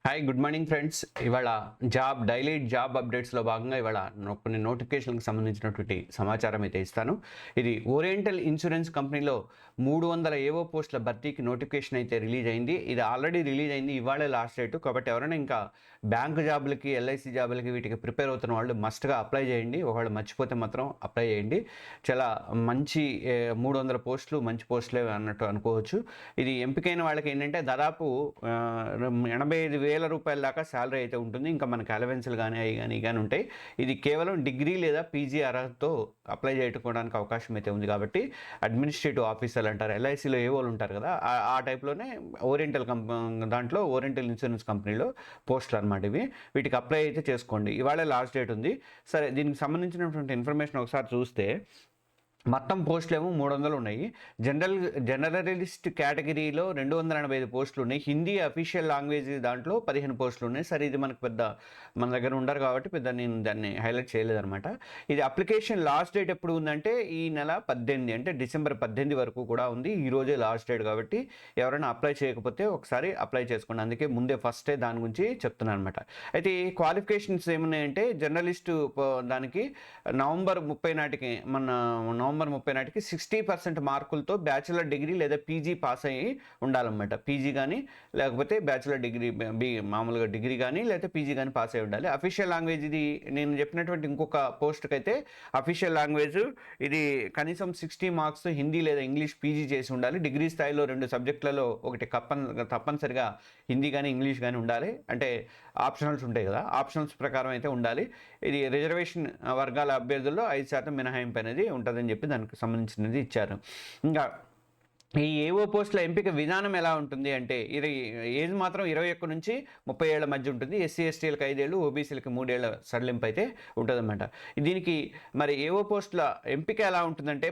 Hi good morning friends. ఇవాళ daily job అప్డేట్స్లో భాగంగా ఇవాళ కొన్ని నోటిఫికేషన్లకు సంబంధించినటువంటి సమాచారం అయితే ఇస్తాను. ఇది ఓరియంటల్ ఇన్సూరెన్స్ కంపెనీలో 300 ఏవో పోస్టుల భర్తీకి నోటిఫికేషన్ అయితే రిలీజ్ అయింది. ఇది ఆల్రెడీ రిలీజ్ అయింది, ఇవాళే లాస్ట్ డేట్. కాబట్టి ఎవరైనా ఇంకా బ్యాంకు జాబులకి, ఎల్ఐసి జాబులకి వీటికి ప్రిపేర్ అవుతున్న వాళ్ళు మస్ట్గా అప్లై చేయండి. ఒకవేళ మర్చిపోతే మాత్రం అప్లై చేయండి. చాలా మంచి 300 పోస్టులు మంచి పోస్టులే అన్నట్టు అనుకోవచ్చు. ఇది ఎంపికైన వాళ్ళకి ఏంటంటే దాదాపు 85,000 రూపాయల దాకా శాలరీ అయితే ఉంటుంది. ఇంకా మనకి అలవెన్స్లు కానీ అవి కానీ కానీ ఉంటాయి. ఇది కేవలం డిగ్రీ లేదా పీజీ అర్హతతో అప్లై చేసుకోవడానికి అవకాశం అయితే ఉంది. కాబట్టి అడ్మినిస్ట్రేటివ్ ఆఫీసర్లు అంటారు, ఎల్ఐసిలో ఏవోలు ఉంటారు కదా, ఆ టైప్లోనే దాంట్లో ఓరియంటల్ ఇన్సూరెన్స్ కంపెనీలో పోస్టులు అనమాట ఇవి. వీటికి అప్లై అయితే చేసుకోండి. ఇవాళ లాస్ట్ డేట్ ఉంది. సరే, దీనికి సంబంధించినటువంటి ఇన్ఫర్మేషన్ ఒకసారి చూస్తే మొత్తం పోస్టులు ఏమో 300 ఉన్నాయి. జనరలిస్ట్ కేటగిరీలో 285 పోస్టులు ఉన్నాయి. హిందీ అఫీషియల్ లాంగ్వేజ్ దాంట్లో 15 పోస్టులు ఉన్నాయి. సరే, ఇది మన దగ్గర ఉండరు కాబట్టి పెద్ద నేను దాన్ని హైలైట్ చేయలేదన్నమాట. ఇది అప్లికేషన్ లాస్ట్ డేట్ ఎప్పుడు ఉందంటే ఈ నెల 18, అంటే డిసెంబర్ 18 వరకు కూడా ఉంది. ఈ రోజే లాస్ట్ డేట్ కాబట్టి ఎవరైనా అప్లై చేయకపోతే ఒకసారి అప్లై చేసుకోండి. అందుకే ముందే ఫస్టే దాని గురించి చెప్తున్నాను అనమాట. అయితే ఈ క్వాలిఫికేషన్స్ ఏమున్నాయంటే జర్నలిస్టు దానికి నవంబర్ 30 నాటికి 60% మార్కులతో బ్యాచిలర్ డిగ్రీ లేదా పీజీ పాస్ అయ్యి ఉండాలన్నమాట. పీజీ కానీ లేకపోతే బ్యాచిలర్ డిగ్రీ మామూలుగా డిగ్రీ కానీ లేకపోతే పీజీ కానీ పాస్ అయ్యి ఉండాలి. అఫీషియల్ లాంగ్వేజ్ ఇది నేను చెప్పినటువంటి ఇంకొక పోస్ట్కి అయితే అఫీషియల్ లాంగ్వేజ్ ఇది కనీసం 60 మార్క్స్ హిందీ లేదా ఇంగ్లీష్ పీజీ చేసి ఉండాలి. డిగ్రీ స్థాయిలో 2 సబ్జెక్టులలో ఒకటి తప్పనిసరిగా హిందీ కానీ ఇంగ్లీష్ కానీ ఉండాలి. అంటే ఆప్షనల్స్ ఉంటాయి కదా, ఆప్షనల్స్ ప్రకారం అయితే ఉండాలి. ఇది రిజర్వేషన్ వర్గాల అభ్యర్థుల్లో 5% మినహాయింపు అనేది ఉంటుందని చెప్పి దానికి సంబంధించినది ఇచ్చారు. ఇంకా ఈ ఏవో పోస్టుల ఎంపిక విధానం ఎలా ఉంటుంది అంటే ఏజ్ మాత్రం 21 నుంచి 30 ఏళ్ల మధ్య ఉంటుంది. ఎస్సీ ఎస్టీలకు 5 ఏళ్ళు, ఓబీసీలకు 3 ఏళ్ల సడలింపు అయితే ఉంటుందన్నమాట. దీనికి మరి ఏవో పోస్టుల ఎంపిక ఎలా ఉంటుందంటే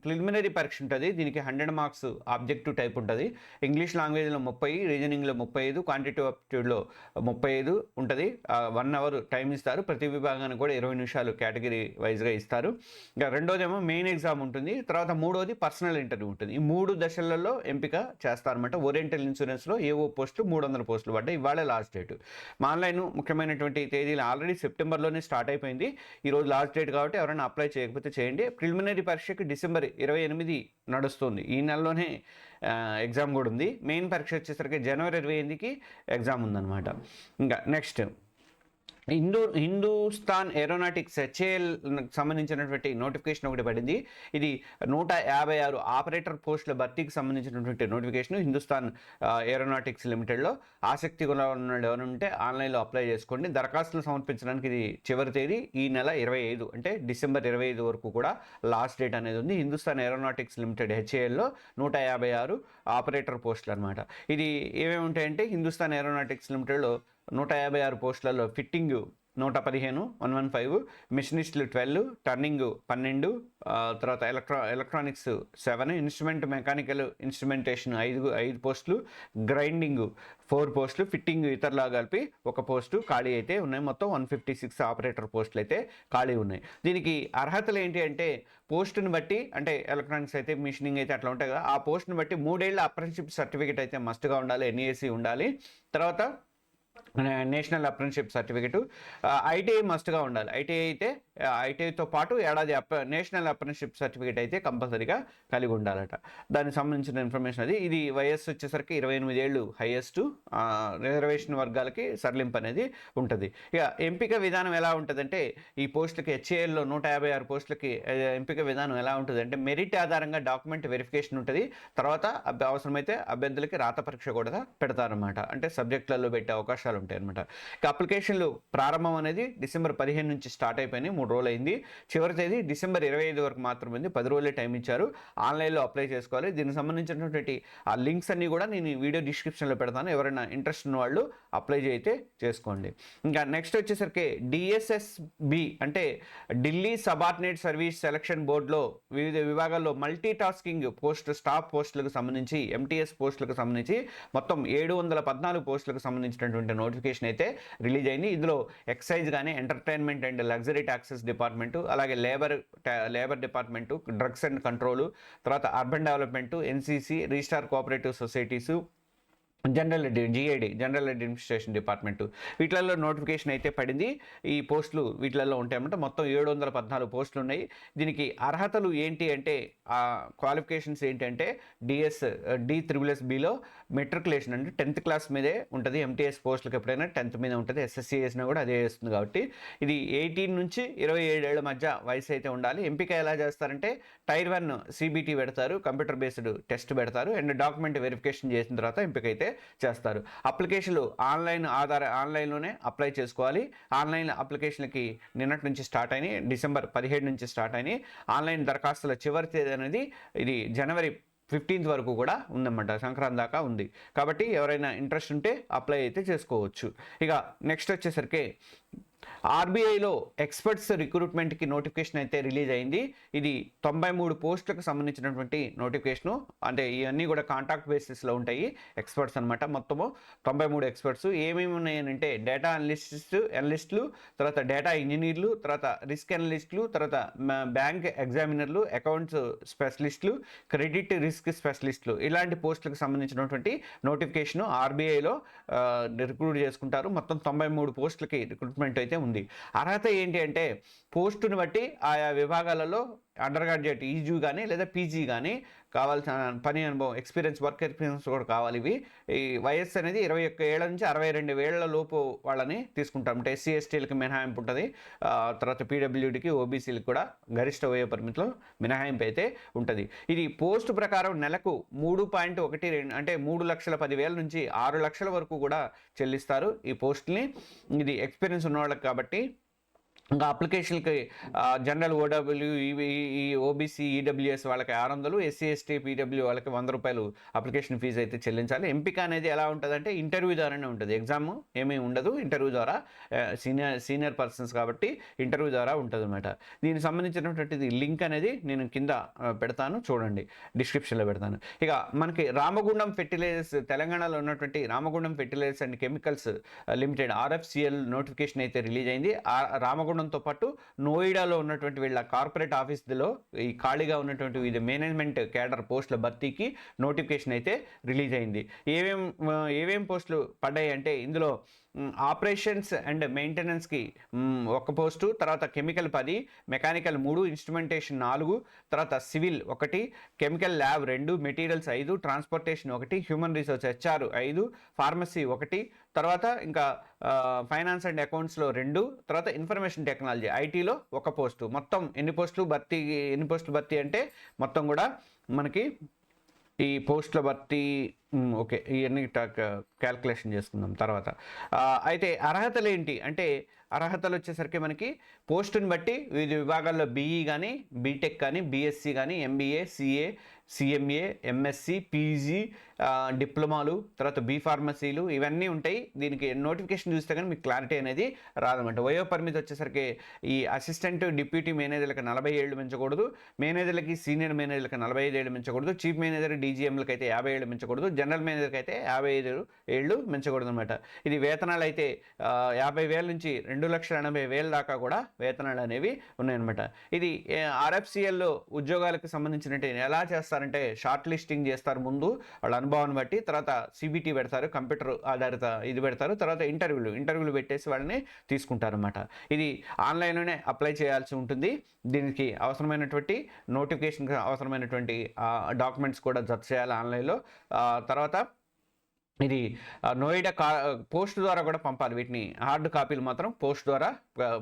ప్రిలిమినరీ పరీక్ష ఉంటుంది. దీనికి 100 మార్క్స్ ఆబ్జెక్టివ్ టైప్ ఉంటుంది. ఇంగ్లీష్ లాంగ్వేజ్లో 30, రీజనింగ్లో 35, క్వాంటిటేటివ్ ఆప్టిట్యూడ్లో 35 ఉంటుంది. 1 అవర్ టైం ఇస్తారు. ప్రతి విభాగానికి కూడా 20 నిమిషాలు కేటగిరీ వైజ్గా ఇస్తారు. ఇంకా రెండోదేమో మెయిన్ ఎగ్జామ్ ఉంటుంది. తర్వాత మూడోది పర్సనల్ ఇంటర్వ్యూ ఉంటుంది. ఈ 3 దశలలో ఎంపిక చేస్తారన్నమాట. ఓరియంటల్ ఇన్సూరెన్స్లో ఏవో పోస్టులు 300 పోస్టులు పడ్డాయి. ఇవాళ లాస్ట్ డేట్. మా ఆన్లైన్ ముఖ్యమైనటువంటి తేదీలు ఆల్రెడీ సెప్టెంబర్లోనే స్టార్ట్ అయిపోయింది. ఈరోజు లాస్ట్ డేట్ కాబట్టి ఎవరైనా అప్లై చేయకపోతే చేయండి. ప్రిలిమినరీ పరీక్షకి డిసెంబర్ 28 నడుస్తుంది. ఈ నెలలోనే ఎగ్జామ్ కూడా ఉంది. మెయిన్ పరీక్ష వచ్చేసరికి జనవరి 28కి ఎగ్జామ్ ఉందన్నమాట. ఇంకా నెక్స్ట్ హిందూస్థాన్ ఏరోనాటిక్స్ హెచ్ఏఎల్ సంబంధించినటువంటి నోటిఫికేషన్ ఒకటి పడింది. ఇది 156 ఆపరేటర్ పోస్టుల భర్తీకి సంబంధించినటువంటి నోటిఫికేషన్. హిందూస్థాన్ ఏరోనాటిక్స్ లిమిటెడ్లో ఆసక్తి ఉంటే ఆన్లైన్లో అప్లై చేసుకోండి. దరఖాస్తులు సమర్పించడానికి ఇది చివరి తేదీ ఈ నెల 25, అంటే డిసెంబర్ 25 వరకు కూడా లాస్ట్ డేట్ అనేది ఉంది. హిందూస్థాన్ ఏరోనాటిక్స్ లిమిటెడ్ హెచ్ఏఎల్లో 156 ఆపరేటర్ పోస్టులు అనమాట. ఇది ఏమేమి ఉంటాయంటే హిందూస్థాన్ ఏరోనాటిక్స్ లిమిటెడ్లో 156 పోస్టులలో ఫిట్టింగ్ 115, 115, మిషనిస్టులు 12, టర్నింగ్ 12, తర్వాత ఎలక్ట్రానిక్స్ 7, ఇన్స్ట్రుమెంట్ మెకానికల్ ఇన్స్ట్రుమెంటేషన్ 5 పోస్టులు, గ్రైండింగ్ 4 పోస్టులు, ఫిట్టింగ్ ఇతరులా కలిపి 1 పోస్టు ఖాళీ అయితే ఉన్నాయి. మొత్తం 156 ఆపరేటర్ పోస్టులు అయితే ఖాళీ ఉన్నాయి. దీనికి అర్హతలు ఏంటి అంటే పోస్టుని బట్టి, అంటే ఎలక్ట్రానిక్స్ అయితే మిషనింగ్ అయితే అట్లా ఉంటాయి కదా, ఆ పోస్టుని బట్టి 3 ఏళ్ల అప్రెంటిస్షిప్ సర్టిఫికేట్ అయితే మస్ట్గా ఉండాలి. ఎన్ఈఎస్సి ఉండాలి. తర్వాత నేషనల్ అప్రెంటిస్షిప్ సర్టిఫికేటు, ఐటీఐ మస్ట్గా ఉండాలి. ఐటీఐతో పాటు ఏడాది నేషనల్ అప్రెంటిస్షిప్ సర్టిఫికేట్ అయితే కంపల్సరీగా కలిగి ఉండాలట. దానికి సంబంధించిన ఇన్ఫర్మేషన్ అది. ఇది వయస్సు వచ్చేసరికి 28 ఏళ్ళు హైయెస్ట్. రిజర్వేషన్ వర్గాలకి సడలింపు అనేది ఉంటుంది. ఇక ఎంపిక విధానం ఎలా ఉంటుందంటే ఈ పోస్టులకి హెచ్ఏఎల్లో 156 పోస్టులకి ఎంపిక విధానం ఎలా ఉంటుంది అంటే మెరిట్ ఆధారంగా డాక్యుమెంట్ వెరిఫికేషన్ ఉంటుంది. తర్వాత అవసరమైతే అభ్యర్థులకి రాత పరీక్ష కూడా పెడతారన్నమాట. అంటే సబ్జెక్టులలో పెట్టే అవకాశాలు ఉంటాయి అనమాట. ఇక అప్లికేషన్లు ప్రారంభం అనేది డిసెంబర్ 15 నుంచి స్టార్ట్ అయిపోయినాయి. 3 రోజులు అయింది. చివరి తేదీ డిసెంబర్ 25 వరకు మాత్రమే, 10 రోజులే టైం ఇచ్చారు. ఆన్లైన్లో అప్లై చేసుకోవాలి. దీనికి సంబంధించినటువంటి ఆ లింక్స్ అన్నీ కూడా నేను వీడియో డిస్క్రిప్షన్లో పెడతాను. ఎవరైనా ఇంట్రెస్ట్ ఉన్న వాళ్ళు అప్లై అయితే చేసుకోండి. ఇంకా నెక్స్ట్ వచ్చేసరికి డిఎస్ఎస్బి అంటే ఢిల్లీ సబార్డినేట్ సర్వీస్ సెలక్షన్ బోర్డులో వివిధ విభాగాల్లో మల్టీ టాస్కింగ్ స్టాఫ్ పోస్టులకు సంబంధించి, ఎంటీఎస్ పోస్టులకు సంబంధించి మొత్తం 714 పోస్టులకు సంబంధించినటువంటి నోటిఫికేషన్ అయితే రిలీజ్ అయింది. ఇందులో ఎక్సైజ్ కానీ, entertainment and luxury taxes department, అలాగే labour department, drugs and control, తర్వాత urban development, NCC, registrar cooperative societies, general administration department, వీటిలలో నోటిఫికేషన్ అయితే పడింది. ఈ పోస్టులు వీటిలలో ఉంటాయన్నమాట. మొత్తం 714 పోస్టులు ఉన్నాయి. దీనికి అర్హతలు ఏంటి అంటే, క్వాలిఫికేషన్స్ ఏంటంటే D3SBలో మెట్రికులేషన్ అంటే 10th క్లాస్ మీదే ఉంటుంది. MTS పోస్టులకు ఎప్పుడైనా 10th మీద ఉంటుంది. SSC వేసినా కూడా అదే వేస్తుంది. కాబట్టి ఇది 18 నుంచి 27 ఏళ్ల మధ్య వయసు అయితే ఉండాలి. ఎంపిక ఎలా చేస్తారంటే Tier 1 CBT పెడతారు, కంప్యూటర్ బేస్డ్ టెస్ట్ పెడతారు, అండ్ డాక్యుమెంట్ వెరిఫికేషన్ చేసిన తర్వాత ఎంపిక అయితే చేస్తారు. అప్లికేషన్లు ఆన్లైన్లోనే అప్లై చేసుకోవాలి. ఆన్లైన్ అప్లికేషన్లకి నిన్నటి నుంచి స్టార్ట్ అయినాయి, December 17 నుంచి స్టార్ట్ అయినాయి. ఆన్లైన్ దరఖాస్తుల చివరి తేదీ అనేది ఇది January 15th వరకు కూడా ఉందన్నమాట, సంక్రాంతి దాకా ఉంది. కాబట్టి ఎవరైనా ఇంట్రెస్ట్ ఉంటే అప్లై అయితే చేసుకోవచ్చు. ఇక నెక్స్ట్ వచ్చేసరికి ఆర్బీఐలో ఎక్స్పర్ట్స్ రిక్రూట్మెంట్కి నోటిఫికేషన్ అయితే రిలీజ్ అయింది. ఇది 93 పోస్టులకు సంబంధించినటువంటి నోటిఫికేషను. అంటే ఇవన్నీ కూడా కాంట్రాక్ట్ బేసిస్లో ఉంటాయి. ఎక్స్పర్ట్స్ అనమాట. మొత్తము 93 ఎక్స్పర్ట్స్. ఏమేమి ఉన్నాయనంటే డేటా అనలిస్టులు, తర్వాత డేటా ఇంజనీర్లు, తర్వాత రిస్క్ అనలిస్టులు, తర్వాత బ్యాంక్ ఎగ్జామినర్లు, అకౌంట్స్ స్పెషలిస్టులు, క్రెడిట్ రిస్క్ స్పెషలిస్టులు, ఇలాంటి పోస్టులకు సంబంధించినటువంటి నోటిఫికేషను ఆర్బీఐలో రిక్రూట్ చేసుకుంటారు. మొత్తం 93 పోస్టులకి రిక్రూట్మెంట్ అయితే ఉంది. అర్హత ఏంటి అంటే పోస్టుని బట్టి ఆయా విభాగాలలో అండర్ గ్రాడ్యుయేట్ ఈజీ కానీ లేదా పీజీ కానీ కావాల్సిన పని అనుభవం, వర్క్ ఎక్స్పీరియన్స్ కూడా కావాలి. ఇవి ఈ వయస్సు అనేది 21 ఏళ్ల నుంచి 62 ఏళ్ల లోపు వాళ్ళని తీసుకుంటాం. అంటే SC STలకి మినహాయింపు ఉంటుంది. తర్వాత PWDకి OBCలకి కూడా గరిష్ట వయో పరిమితిలో మినహాయింపు అయితే ఉంటుంది. ఇది పోస్ట్ ప్రకారం నెలకు 3.12 అంటే 3,10,000 నుంచి 6 లక్షల వరకు కూడా చెల్లిస్తారు ఈ పోస్టుని. ఇది ఎక్స్పీరియన్స్ ఉన్న వాళ్ళకి కాబట్టి. ఇంకా అప్లికేషన్కి జనరల్ OW, OBC, EWS వాళ్ళకి 600, SC ST PW వాళ్ళకి 100 రూపాయలు అప్లికేషన్ ఫీజు అయితే చెల్లించాలి. ఎంపిక అనేది ఎలా ఉంటుందంటే ఇంటర్వ్యూ ద్వారానే ఉంటుంది. ఎగ్జామ్ ఏమీ ఉండదు. ఇంటర్వ్యూ ద్వారా సీనియర్ పర్సన్స్ కాబట్టి ఇంటర్వ్యూ ద్వారా ఉంటుంది అనమాట. దీనికి సంబంధించినటువంటి లింక్ అనేది నేను కింద పెడతాను, చూడండి, డిస్క్రిప్షన్లో పెడతాను. ఇక మనకి రామగుండం ఫెర్టిలైజర్స్, తెలంగాణలో ఉన్నటువంటి Ramagundam fertilizers and chemicals limited RFCL notification అయితే రిలీజ్ అయింది. రామగుండంతో పాటు నోయిడాలో ఉన్నటువంటి వీళ్ళ కార్పొరేట్ ఆఫీసులో ఈ ఖాళీగా ఉన్నటువంటి ఇది మేనేజ్మెంట్ క్యాడర్ పోస్టుల భర్తీకి నోటిఫికేషన్ అయితే రిలీజ్ అయింది. ఏమేం పోస్టులు పడ్డాయి అంటే ఇందులో ఆపరేషన్స్ అండ్ మెయింటెనెన్స్కి 1 పోస్టు, తర్వాత కెమికల్ 10, మెకానికల్ 3, ఇన్స్ట్రుమెంటేషన్ 4, తర్వాత civil 1, chemical lab 2, materials 5, transportation 1, human resource HR 5, pharmacy 1, తర్వాత ఇంకా ఫైనాన్స్ అండ్ అకౌంట్స్లో 2, తర్వాత ఇన్ఫర్మేషన్ టెక్నాలజీ ITలో 1 పోస్టు. మొత్తం ఎన్ని పోస్టులు భర్తీ అంటే మొత్తం కూడా మనకి ఈ పోస్టుల భర్తీ ఓకే, ఇవన్నీ క్యాల్కులేషన్ చేసుకుందాం తర్వాత. అయితే అర్హతలు ఏంటి అంటే అర్హతలు వచ్చేసరికి మనకి పోస్టుని బట్టి వివిధ విభాగాల్లో BE కానీ, బీటెక్ కానీ, BSc కానీ, MBA, CA, CMA, MSc, PG, డిప్లొమాలు, తర్వాత B ఫార్మసీలు ఇవన్నీ ఉంటాయి. దీనికి నోటిఫికేషన్ చూస్తే కానీ మీకు క్లారిటీ అనేది రాదన్నమాట. వయో పరిమితి వచ్చేసరికి ఈ అసిస్టెంట్ డిప్యూటీ మేనేజర్లకు 40 ఏళ్ళు మించకూడదు, మేనేజర్లకి సీనియర్ మేనేజర్లకు 45 ఏళ్ళు మించకూడదు, చీఫ్ మేనేజర్ DGMలకి అయితే 50 ఏళ్ళు మించకూడదు, జనరల్ మేనేజర్కి అయితే 55 ఏళ్ళు మించకూడదు అనమాట. ఇది వేతనాలు అయితే 50,000 నుంచి 2,80,000 దాకా కూడా వేతనాలు అనేవి ఉన్నాయన్నమాట. ఇది RFCLలో ఉద్యోగాలకు సంబంధించినట్టు ఎలా చేస్తారంటే షార్ట్ లిస్టింగ్ చేస్తారు ముందు వాళ్ళ అనుభవాన్ని బట్టి, తర్వాత CBT పెడతారు, కంప్యూటర్ ఆధారిత ఇది పెడతారు, తర్వాత ఇంటర్వ్యూలు పెట్టేసి వాళ్ళని తీసుకుంటారన్నమాట. ఇది ఆన్లైన్లోనే అప్లై చేయాల్సి ఉంటుంది. దీనికి అవసరమైనటువంటి నోటిఫికేషన్కి అవసరమైనటువంటి డాక్యుమెంట్స్ కూడా జత చేయాలి ఆన్లైన్లో. తర్వాత ఇది నోయిడా పోస్ట్ ద్వారా కూడా పంపాలి. వీటిని హార్డ్ కాపీలు మాత్రం పోస్ట్ ద్వారా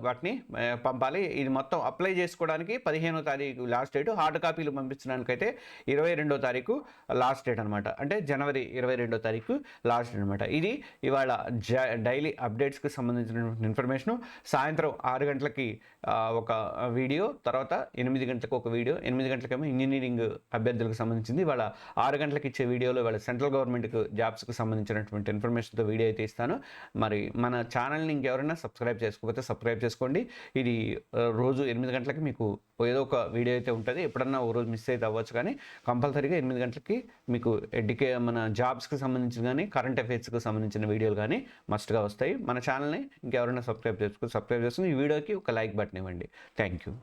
వాటిని పంపాలి. ఇది మొత్తం అప్లై చేసుకోవడానికి 15వ తారీఖు లాస్ట్ డేట్, హార్డ్ కాపీలు పంపించడానికైతే 22వ తారీఖు లాస్ట్ డేట్ అనమాట. అంటే January 22వ తారీఖు లాస్ట్ డేట్ అనమాట. ఇది ఇవాళ డైలీ అప్డేట్స్కి సంబంధించిన ఇన్ఫర్మేషను. సాయంత్రం 6 గంటలకి ఒక వీడియో, తర్వాత 8 గంటలకు ఒక వీడియో. 8 గంటలకేమో ఇంజనీరింగ్ అభ్యర్థులకు సంబంధించింది. ఇవాళ 6 గంటలకు ఇచ్చే వీడియోలో ఇవాళ సెంట్రల్ గవర్నమెంట్కి జాబ్స్కి సంబంధించినటువంటి ఇన్ఫర్మేషన్తో వీడియో అయితే ఇస్తాను. మరి మన ఛానల్ని ఇంకెవరైనా సబ్స్క్రైబ్ చేసుకోకపోతే సబ్స్క్రైబ్ చేసుకోండి. ఇది రోజు 8 గంటలకి మీకు ఏదో ఒక వీడియో అయితే ఉంటుంది. ఎప్పుడన్నా ఒక రోజు మిస్ అయితే అవ్వచ్చు, కానీ కంపల్సరీగా 8 గంటలకి మీకు మన జాబ్స్కి సంబంధించిన కానీ కరెంట్ అఫైర్స్కి సంబంధించిన వీడియోలు కానీ మస్ట్గా వస్తాయి. మన ఛానల్ని ఇంకెవరైనా సబ్స్క్రైబ్ చేసుకుని ఈ వీడియోకి ఒక లైక్ బటన్ ఇవ్వండి. Thank you.